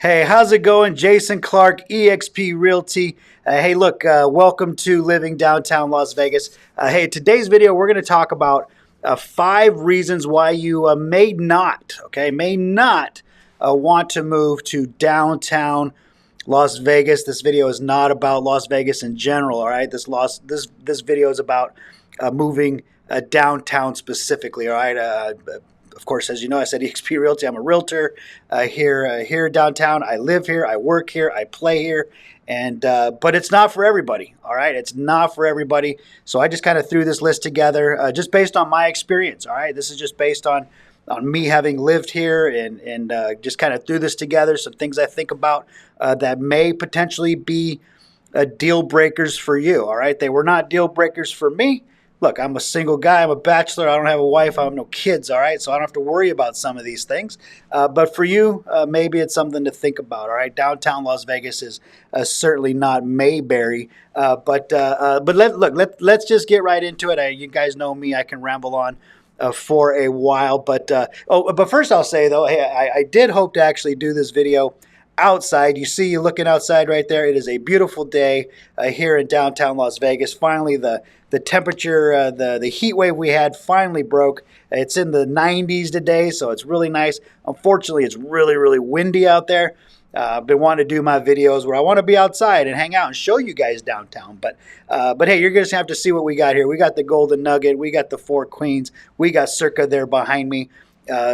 Hey, how's it going? Jason Clark, eXp Realty. Hey, look, welcome to Living Downtown Las Vegas. Hey, today's video, we're going to talk about 5 reasons why you may not want to move to downtown Las Vegas. This video is not about Las Vegas in general, all right? This video is about moving downtown specifically, all right? Of course, as you know, I said eXp Realty. I'm a realtor here downtown. I live here, I work here, I play here, and but it's not for everybody. All right, it's not for everybody. So I just kind of threw this list together, just based on my experience. All right, this is just based on me having lived here, and just kind of threw this together. Some things I think about that may potentially be deal breakers for you. All right, they were not deal breakers for me. Look, I'm a single guy. I'm a bachelor. I don't have a wife. I have no kids, all right? So I don't have to worry about some of these things. But for you, maybe it's something to think about, all right? Downtown Las Vegas is certainly not Mayberry. But let's just get right into it. You guys know me. I can ramble on for a while. But first I'll say, though, hey, I did hope to actually do this video outside. You see, you're looking outside right there. It is a beautiful day here in downtown Las Vegas. Finally, the temperature, the heat wave we had finally broke. It's in the 90s today, so it's really nice. Unfortunately, it's really, really windy out there. I've been wanting to do my videos where I want to be outside and hang out and show you guys downtown. But hey, you're going to have to see what we got here. We got the Golden Nugget. We got the Four Queens. We got Circa there behind me.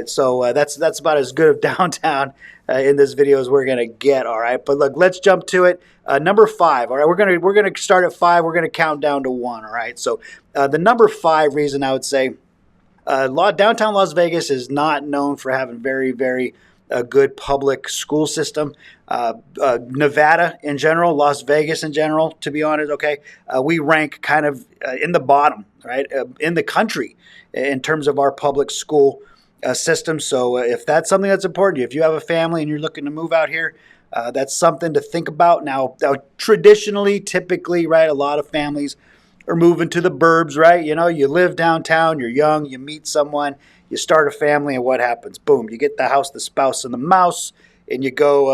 So that's about as good of downtown in this video as we're gonna get. All right, but look, let's jump to it. Number 5. All right, we're gonna start at 5. We're gonna count down to 1. All right. So the number 5 reason I would say downtown Las Vegas is not known for having very good public school system. Nevada in general, Las Vegas in general, to be honest, okay, we rank kind of in the bottom, right, in the country in terms of our public school system. So if that's something that's important to you, if you have a family and you're looking to move out here, that's something to think about. Now, traditionally, typically, right, a lot of families are moving to the burbs, right? You know, you live downtown, you're young, you meet someone, you start a family, and what happens? Boom, you get the house, the spouse, and the mouse, and you go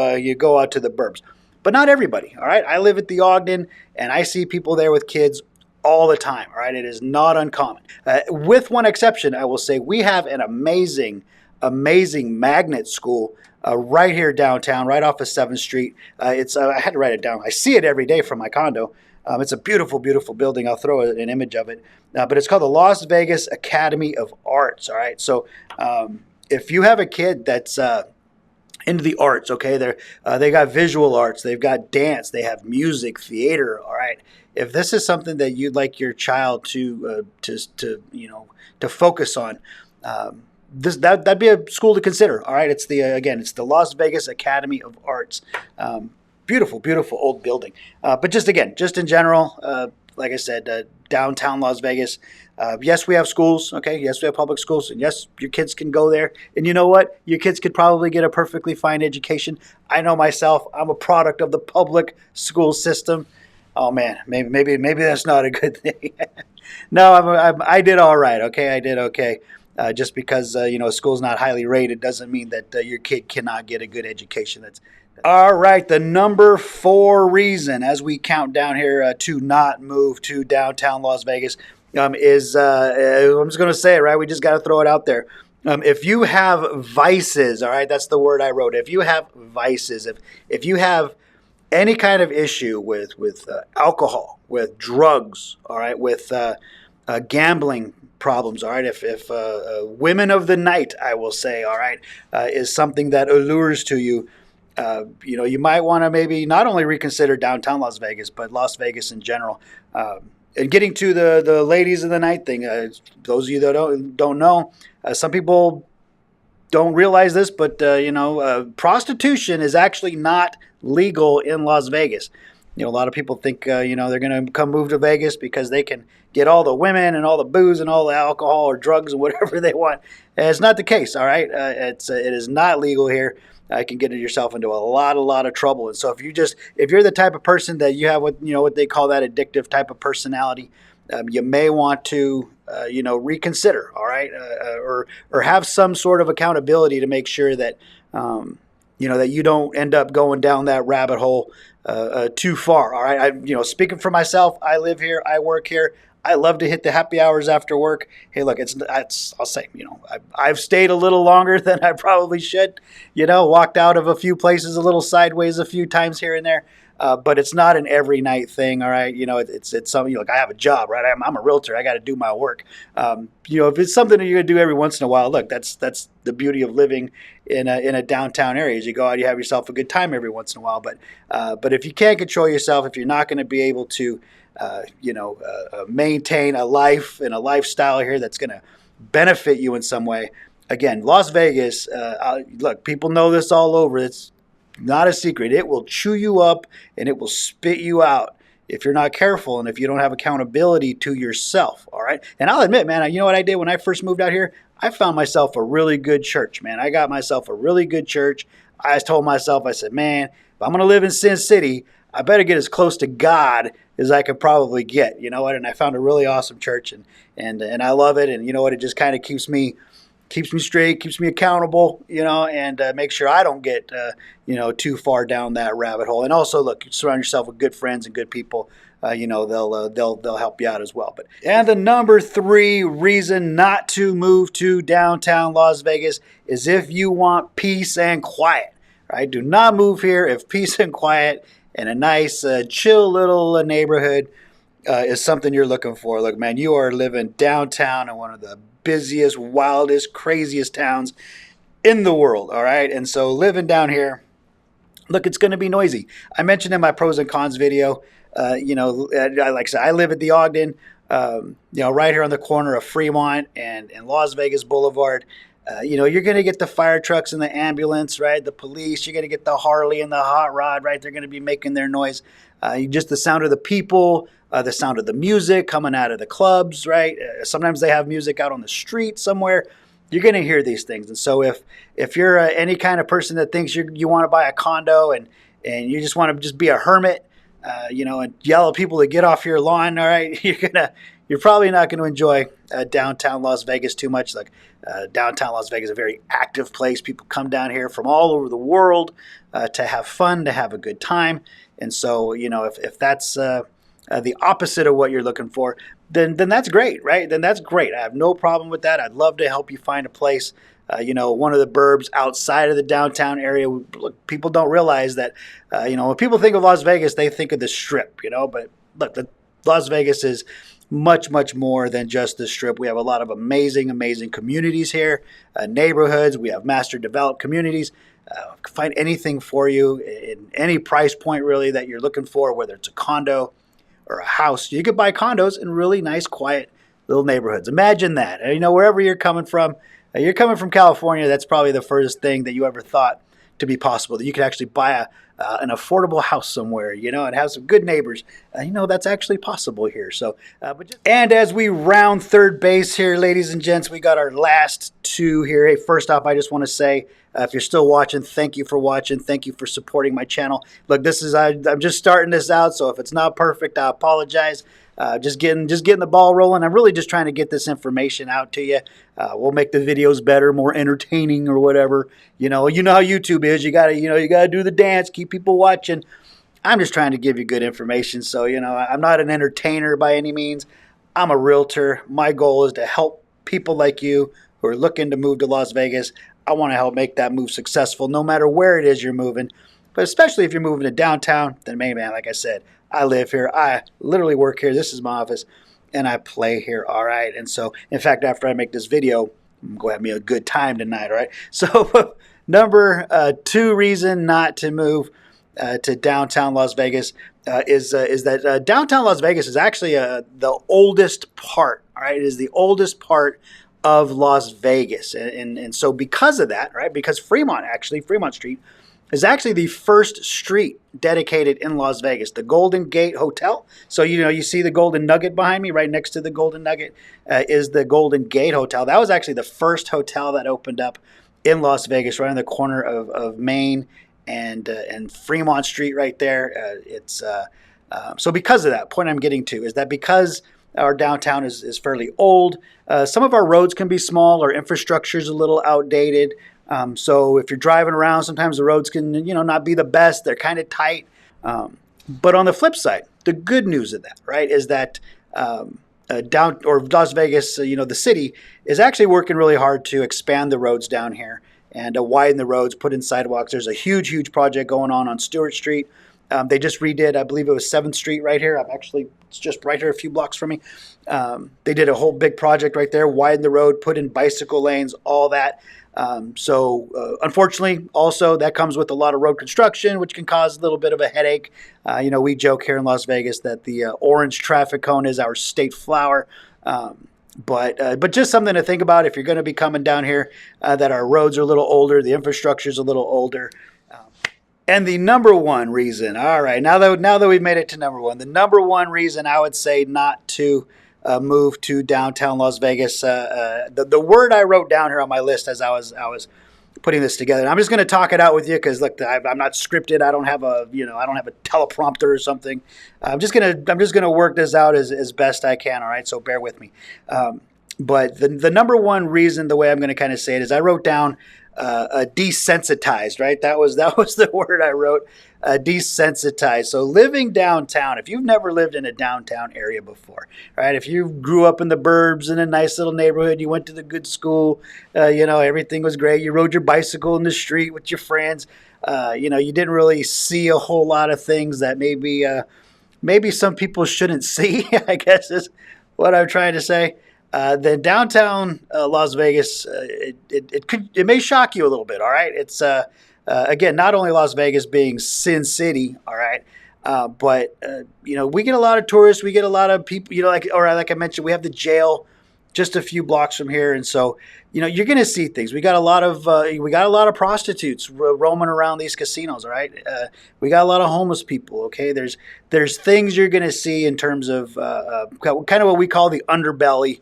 out to the burbs. But not everybody, all right? I live at the Ogden, and I see people there with kids all the time, all right? It is not uncommon. With one exception, I will say we have an amazing magnet school right here downtown, right off of 7th Street. I had to write it down. I see it every day from my condo. It's a beautiful building. I'll throw an image of it. But it's called the Las Vegas Academy of Arts, all right? So if you have a kid that's into the arts, okay, they got visual arts, they've got dance, they have music, theater, all right? If this is something that you'd like your child to focus on, that'd be a school to consider. All right, it's the Las Vegas Academy of Arts. Beautiful old building. But just in general, like I said, downtown Las Vegas. Yes, we have schools. Okay, yes, we have public schools, and yes, your kids can go there. And you know what? Your kids could probably get a perfectly fine education. I know myself. I'm a product of the public school system. Oh man, maybe that's not a good thing. No, I did all right. Okay, I did okay. Just because a school's not highly rated doesn't mean that your kid cannot get a good education. That's all right. The number 4 reason, as we count down here to not move to downtown Las Vegas, is I'm just going to say it, right? We just got to throw it out there. If you have vices, all right, that's the word I wrote. If you have vices, if you have any kind of issue with alcohol, with drugs, all right, with gambling problems, all right, if women of the night, I will say, all right, is something that allures to you, you might want to maybe not only reconsider downtown Las Vegas, but Las Vegas in general. And getting to the ladies of the night thing, those of you that don't know, some people don't realize this, but prostitution is actually not legal in Las Vegas. A lot of people think they're going to come move to Vegas because they can get all the women and all the booze and all the alcohol or drugs and whatever they want. And it's not the case. All right, it is not legal here. You can get yourself into a lot of trouble. And so if you're the type of person that you have what they call that addictive type of personality, you may want to reconsider. All right, or have some sort of accountability to make sure that that you don't end up going down that rabbit hole too far. All right. Speaking for myself, I live here, I work here. I love to hit the happy hours after work. Hey, look, I'll say, I've stayed a little longer than I probably should, walked out of a few places a little sideways a few times here and there. But it's not an every night thing, all right? It's something like I have a job, right? I'm a realtor. I got to do my work. If it's something that you're gonna do every once in a while, look, that's the beauty of living in a downtown area. As you go out, you have yourself a good time every once in a while. But if you can't control yourself, if you're not going to be able to, maintain a life and a lifestyle here that's going to benefit you in some way, again, Las Vegas. Look, people know this all over. It's not a secret. It will chew you up and it will spit you out if you're not careful and if you don't have accountability to yourself. All right. And I'll admit, man, you know what I did when I first moved out here? I found myself a really good church, man. I got myself a really good church. I told myself, I said, man, if I'm going to live in Sin City, I better get as close to God as I could probably get. You know what? And I found a really awesome church and I love it. And you know what? It just kind of keeps me straight, keeps me accountable, and make sure I don't get, too far down that rabbit hole. And also, look, surround yourself with good friends and good people. They'll help you out as well. And the number 3 reason not to move to downtown Las Vegas is if you want peace and quiet. Right? Do not move here if peace and quiet and a nice, chill little neighborhood is something you're looking for. Look, man, you are living downtown in one of the busiest, wildest, craziest towns in the world, all right? And so living down here, look, it's going to be noisy. I mentioned in my pros and cons video, like I said, I live at the Ogden, right here on the corner of Fremont and Las Vegas Boulevard. You're going to get the fire trucks and the ambulance, right? The police, you're going to get the Harley and the hot rod, right? They're going to be making their noise. Just the sound of the people, the sound of the music coming out of the clubs, right? Sometimes they have music out on the street somewhere. You're going to hear these things. And so if you're any kind of person that thinks you want to buy a condo and you just want to just be a hermit, and yell at people to get off your lawn, all right, you're probably not going to enjoy downtown Las Vegas too much. Like downtown Las Vegas is a very active place. People come down here from all over the world to have fun, to have a good time. And so, if that's the opposite of what you're looking for, then that's great, right? Then that's great. I have no problem with that. I'd love to help you find a place, one of the burbs outside of the downtown area. Look, people don't realize that, when people think of Las Vegas, they think of the Strip, but look, Las Vegas is much, much more than just the Strip. We have a lot of amazing, amazing communities here, neighborhoods. We have master developed communities. Find anything for you in any price point really that you're looking for, whether it's a condo or a house. You could buy condos in really nice, quiet little neighborhoods. Imagine that. Wherever you're coming from California, that's probably the furthest thing that you ever thought to be possible, that you could actually buy an affordable house somewhere, and have some good neighbors. That's actually possible here. So, and as we round third base here, ladies and gents, we got our last 2 here. Hey, first off, I just want to say, if you're still watching, thank you for watching. Thank you for supporting my channel. Look, I'm just starting this out, so if it's not perfect, I apologize. Just getting the ball rolling. I'm really just trying to get this information out to you. We'll make the videos better, more entertaining or whatever. You know how YouTube is. You gotta do the dance, keep people watching. I'm just trying to give you good information. So, I'm not an entertainer by any means. I'm a realtor. My goal is to help people like you who are looking to move to Las Vegas. I want to help make that move successful, no matter where it is you're moving. But especially if you're moving to downtown, then man, like I said, I live here. I literally work here. This is my office, and I play here. All right. And so, in fact, after I make this video, I'm going to have me a good time tonight. All right. So, number 2 reason not to move to downtown Las Vegas is that downtown Las Vegas is actually the oldest part. All right. It is the oldest part of Las Vegas. And so because of that, right, because Fremont Street is actually the first street dedicated in Las Vegas, the Golden Gate Hotel. So, you see the Golden Nugget behind me, right next to the Golden Nugget is the Golden Gate Hotel. That was actually the first hotel that opened up in Las Vegas, right on the corner of Main and Fremont Street right there. So because of that, point I'm getting to is that because our downtown is fairly old, some of our roads can be small, our infrastructure is a little outdated. So if you're driving around, sometimes the roads can, not be the best. They're kind of tight. But on the flip side, the good news of that, right, is that down or Las Vegas, the city is actually working really hard to expand the roads down here and widen the roads, put in sidewalks. There's a huge project going on Stewart Street. They just redid, I believe it was 7th Street right here. It's just right here a few blocks from me. They did a whole big project right there, widened the road, put in bicycle lanes, all that. So unfortunately, also that comes with a lot of road construction, which can cause a little bit of a headache. We joke here in Las Vegas that the orange traffic cone is our state flower. But just something to think about if you're going to be coming down here, that our roads are a little older, the infrastructure is a little older. And the number one reason, all right, now that we've made it to number one, the number one reason I would say not to move to downtown Las Vegas, the word I wrote down here on my list as I was putting this together. And I'm just going to talk it out with you because look, I'm not scripted. I don't have a teleprompter or something. I'm just gonna work this out as best I can. All right, so bear with me. But the number one reason, the way I'm going to kind of say it is, I wrote down desensitized. Right, that was the word I wrote. Desensitized. So living downtown, if you've never lived in a downtown area before, right? If you grew up in the burbs in a nice little neighborhood, you went to the good school, everything was great. You rode your bicycle in the street with your friends. You didn't really see a whole lot of things that maybe some people shouldn't see, I guess is what I'm trying to say. Then downtown Las Vegas, it may shock you a little bit. All right, it's again, not only Las Vegas being Sin City, all right, but we get a lot of tourists, we get a lot of people, like I mentioned, we have the jail just a few blocks from here, and so you're going to see things. We got a lot of prostitutes roaming around these casinos, all right. We got a lot of homeless people. Okay, there's things you're going to see in terms of kind of what we call the underbelly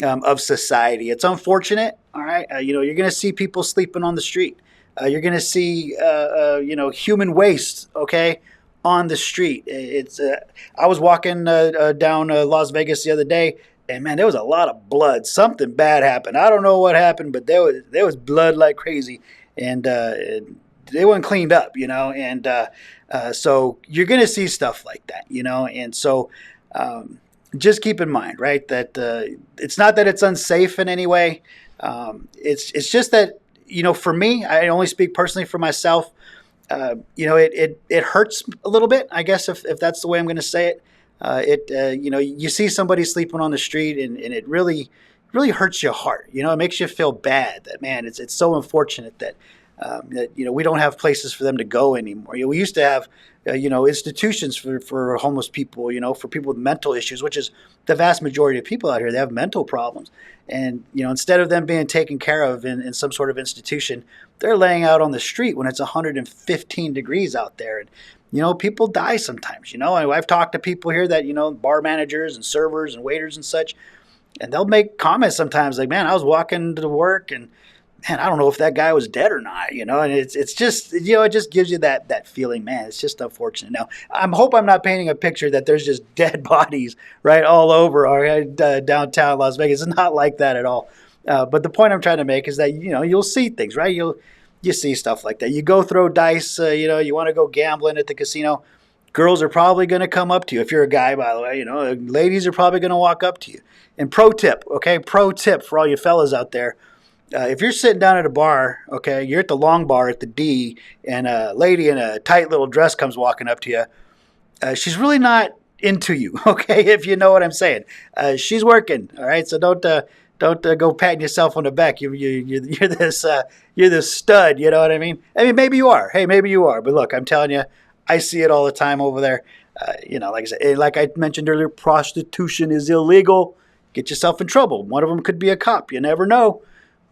of society. It's unfortunate, all right. You're going to see people sleeping on the street. You're going to see, human waste, okay, on the street. I was walking down Las Vegas the other day, and man, there was a lot of blood. Something bad happened. I don't know what happened, but there was blood like crazy, and they weren't cleaned up, and so you're going to see stuff like that, and so just keep in mind, right, that it's not that it's unsafe in any way. It's just that, for me, I only speak personally for myself. It hurts a little bit, I guess, if that's the way I'm going to say it. You see somebody sleeping on the street, and it really hurts your heart. It makes you feel bad that, man, it's so unfortunate that we don't have places for them to go anymore. We used to have institutions for homeless people, for people with mental issues, which is the vast majority of people out here. They have mental problems. And, instead of them being taken care of in some sort of institution, they're laying out on the street when it's 115 degrees out there. And, people die sometimes, I've talked to people here that, bar managers and servers and waiters and such, and they'll make comments sometimes like, man, I was walking to work and, man, I don't know if that guy was dead or not, and it's just, it just gives you that feeling, man, it's just unfortunate. Now, I hope I'm not painting a picture that there's just dead bodies right all over downtown Las Vegas. It's not like that at all. But the point I'm trying to make is that, you'll see things, right? You see stuff like that. You go throw dice, you want to go gambling at the casino. Girls are probably going to come up to you. If you're a guy, by the way, ladies are probably going to walk up to you. And pro tip for all you fellas out there. If you're sitting down at a bar, okay, you're at the long bar at the D, and a lady in a tight little dress comes walking up to you, she's really not into you, okay, if you know what I'm saying. She's working, all right, so don't go patting yourself on the back. You're this stud, you know what I mean? Maybe you are. Hey, maybe you are. But look, I'm telling you, I see it all the time over there. Like I said, like I mentioned earlier, prostitution is illegal. Get yourself in trouble. One of them could be a cop. You never know.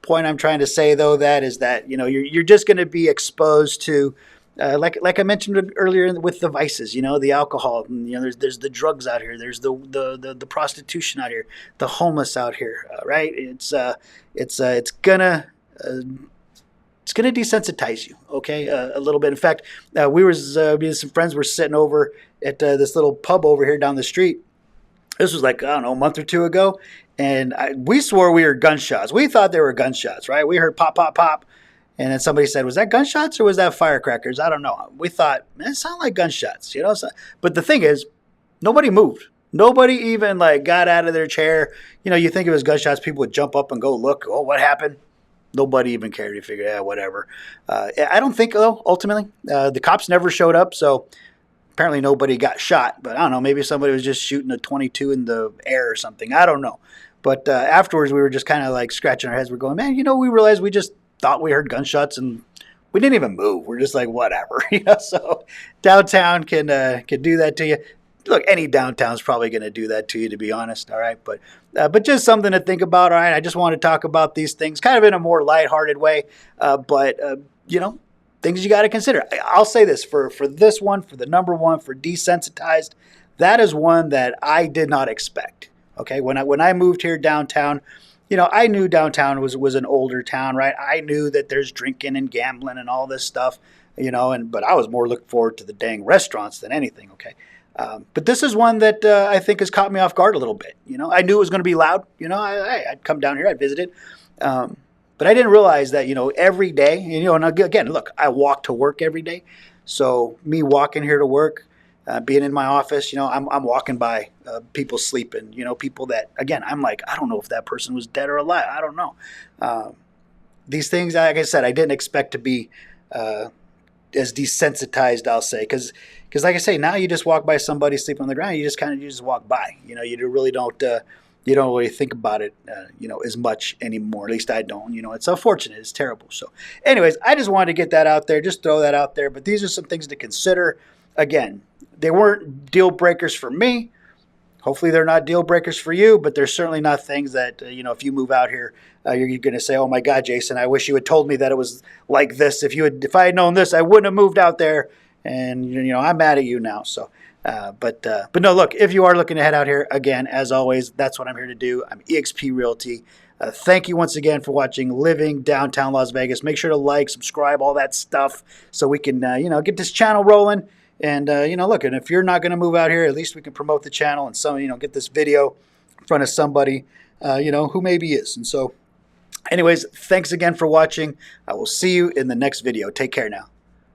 Point I'm trying to say, though, that is that you're just going to be exposed to, like I mentioned earlier with the vices, the alcohol, and, there's the drugs out here, there's the prostitution out here, the homeless out here, right? It's gonna desensitize you, okay, a little bit. In fact, me and some friends were sitting over at this little pub over here down the street. This was like, I don't know, a month or two ago. And we swore we heard gunshots. We thought they were gunshots, right? We heard pop, pop, pop. And then somebody said, was that gunshots or was that firecrackers? I don't know. We thought, man, it sounded like gunshots, you know. So, but the thing is, nobody moved. Nobody even like got out of their chair. You know, you think it was gunshots, people would jump up and go look. Oh, what happened? Nobody even cared. You figure, yeah, whatever. I don't think, though, ultimately. The cops never showed up, so apparently nobody got shot. But I don't know, maybe somebody was just shooting a 22 in the air or something. I don't know. But afterwards, we were just kind of like scratching our heads. We're going, man, you know, we realized we just thought we heard gunshots and we didn't even move. We're just like, whatever. You know, so downtown can do that to you. Look, any downtown's probably going to do that to you, to be honest. All right, but just something to think about. All right, I just want to talk about these things kind of in a more lighthearted way. But you know, things you got to consider. I'll say this for this one, for the number one, for Desensitized, that is one that I did not expect. Okay, when I moved here downtown, you know, I knew downtown was an older town, right? I knew that there's drinking and gambling and all this stuff, you know, but I was more looking forward to the dang restaurants than anything. Okay. But this is one that I think has caught me off guard a little bit. You know, I knew it was going to be loud. You know, I'd come down here, I'd visit it. But I didn't realize that, you know, every day, you know, and again, look, I walk to work every day. So me walking here to work, being in my office, you know, I'm walking by people sleeping, you know, people that, again, I'm like, I don't know if that person was dead or alive. I don't know. These things, like I said, I didn't expect to be as desensitized, I'll say, because like I say, now you just walk by somebody sleeping on the ground, you just walk by. You know, you really don't really think about it, you know, as much anymore. At least I don't. You know, it's unfortunate. It's terrible. So, anyways, I just wanted to get that out there, just throw that out there. But these are some things to consider. Again, they weren't deal breakers for me. Hopefully they're not deal breakers for you, but they're certainly not things that, you know, if you move out here, you're going to say, oh my God, Jason, I wish you had told me that it was like this. If I had known this, I wouldn't have moved out there. And, you know, I'm mad at you now. So, but no, look, if you are looking to head out here, again, as always, that's what I'm here to do. I'm eXp Realty. Thank you once again for watching Living Downtown Las Vegas. Make sure to like, subscribe, all that stuff so we can, you know, get this channel rolling. And, you know, look, and if you're not going to move out here, at least we can promote the channel and some, you know, get this video in front of somebody, you know, who maybe is. And so anyways, thanks again for watching. I will see you in the next video. Take care now.